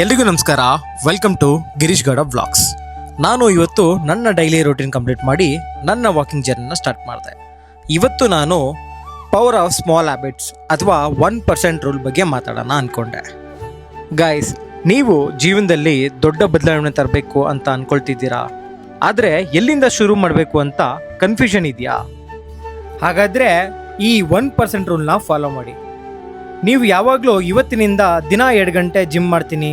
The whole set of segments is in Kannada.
ಎಲ್ರಿಗೂ ನಮಸ್ಕಾರ. Welcome to Girish Gowda vlogs. ನಾನು ಇವತ್ತು ನನ್ನ ಡೈಲಿ ರೂಟೀನ್ ಕಂಪ್ಲೀಟ್ ಮಾಡಿ ನನ್ನ ವಾಕಿಂಗ್ ಜರ್ನಿನ ಸ್ಟಾರ್ಟ್ ಮಾಡಿದೆ. ಇವತ್ತು ನಾನು ಪವರ್ ಆಫ್ ಸ್ಮಾಲ್ ಹ್ಯಾಬಿಟ್ಸ್ ಅಥವಾ 1% ರೂಲ್ ಬಗ್ಗೆ ಮಾತಾಡೋಣ ಅಂದ್ಕೊಂಡೆ. ಗೈಸ್, ನೀವು ಜೀವನದಲ್ಲಿ ದೊಡ್ಡ ಬದಲಾವಣೆ ತರಬೇಕು ಅಂತ ಅಂದ್ಕೊಳ್ತಿದ್ದೀರಾ, ಆದರೆ ಎಲ್ಲಿಂದ ಶುರು ಮಾಡಬೇಕು ಅಂತ ಕನ್ಫ್ಯೂಷನ್ ಇದೆಯಾ? ಹಾಗಾದರೆ ಈ 1% ರೂಲ್ನ ಫಾಲೋ ಮಾಡಿ. ನೀವು ಯಾವಾಗಲೂ ಇವತ್ತಿನಿಂದ ದಿನ 2 ಗಂಟೆ ಜಿಮ್ ಮಾಡ್ತೀನಿ,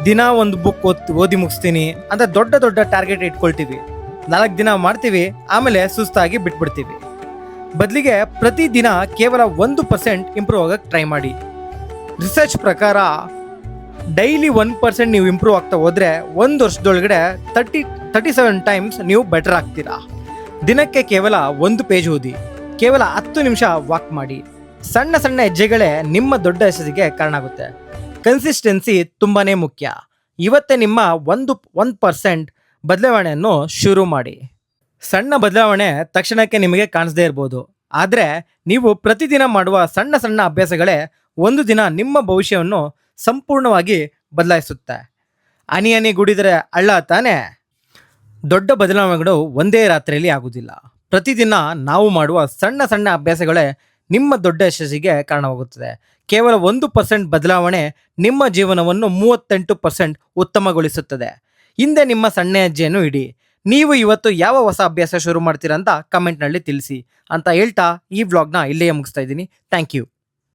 ದಿನ ಒಂದು ಬುಕ್ ಓದಿ ಮುಗಿಸ್ತೀನಿ ಅಂತ ದೊಡ್ಡ ದೊಡ್ಡ ಟಾರ್ಗೆಟ್ ಇಟ್ಕೊಳ್ತೀವಿ. 4 ದಿನ ಮಾಡ್ತೀವಿ, ಆಮೇಲೆ ಸುಸ್ತಾಗಿ ಬಿಟ್ಬಿಡ್ತೀವಿ. ಬದಲಿಗೆ ಪ್ರತಿದಿನ ಕೇವಲ 1% ಇಂಪ್ರೂವ್ ಆಗೋಕ್ಕೆ ಟ್ರೈ ಮಾಡಿ. ರಿಸರ್ಚ್ ಪ್ರಕಾರ ಡೈಲಿ 1% ನೀವು ಇಂಪ್ರೂವ್ ಆಗ್ತಾ ಹೋದರೆ 1 ವರ್ಷದೊಳಗಡೆ 37 ಟೈಮ್ಸ್ ನೀವು ಬೆಟರ್ ಆಗ್ತೀರಾ. ದಿನಕ್ಕೆ ಕೇವಲ 1 ಪೇಜ್ ಓದಿ, ಕೇವಲ 10 ನಿಮಿಷ ವಾಕ್ ಮಾಡಿ. ಸಣ್ಣ ಸಣ್ಣ ಹೆಜ್ಜೆಗಳೇ ನಿಮ್ಮ ದೊಡ್ಡ ಯಶಸ್ಸಿಗೆ ಕಾರಣ ಆಗುತ್ತೆ. ಕನ್ಸಿಸ್ಟೆನ್ಸಿ ತುಂಬಾ ಮುಖ್ಯ. ಇವತ್ತೇ ನಿಮ್ಮ 1% ಬದಲಾವಣೆಯನ್ನು ಶುರು ಮಾಡಿ. ಸಣ್ಣ ಬದಲಾವಣೆ ತಕ್ಷಣಕ್ಕೆ ನಿಮಗೆ ಕಾಣಿಸದೇ ಇರ್ಬೋದು, ಆದರೆ ನೀವು ಪ್ರತಿದಿನ ಮಾಡುವ ಸಣ್ಣ ಸಣ್ಣ ಅಭ್ಯಾಸಗಳೇ ಒಂದು ದಿನ ನಿಮ್ಮ ಭವಿಷ್ಯವನ್ನು ಸಂಪೂರ್ಣವಾಗಿ ಬದಲಾಯಿಸುತ್ತೆ. ಹನಿ ಹನಿ ಗುಡಿದರೆ ಹಳ್ಳ ತಾನೇ. ದೊಡ್ಡ ಬದಲಾವಣೆಗಳು ಒಂದೇ ರಾತ್ರಿಯಲ್ಲಿ ಆಗುವುದಿಲ್ಲ. ಪ್ರತಿದಿನ ನಾವು ಮಾಡುವ ಸಣ್ಣ ಸಣ್ಣ ಅಭ್ಯಾಸಗಳೇ ನಿಮ್ಮ ದೊಡ್ಡ ಯಶಸ್ಸಿಗೆ ಕಾರಣವಾಗುತ್ತದೆ. ಕೇವಲ 1% ಬದಲಾವಣೆ ನಿಮ್ಮ ಜೀವನವನ್ನು 38% ಉತ್ತಮಗೊಳಿಸುತ್ತದೆ. ಹಿಂದೆ ನಿಮ್ಮ ಸಣ್ಣ ಹೆಜ್ಜೆಯನ್ನು ಇಡಿ. ನೀವು ಇವತ್ತು ಯಾವ ಹೊಸ ಅಭ್ಯಾಸ ಶುರು ಮಾಡ್ತೀರಾ ಅಂತ ಕಮೆಂಟ್ನಲ್ಲಿ ತಿಳಿಸಿ ಅಂತ ಹೇಳ್ತಾ ಈ ವ್ಲಾಗ್ನ ಇಲ್ಲಿಯೇ ಮುಗಿಸ್ತಾ ಇದ್ದೀನಿ. Thank you.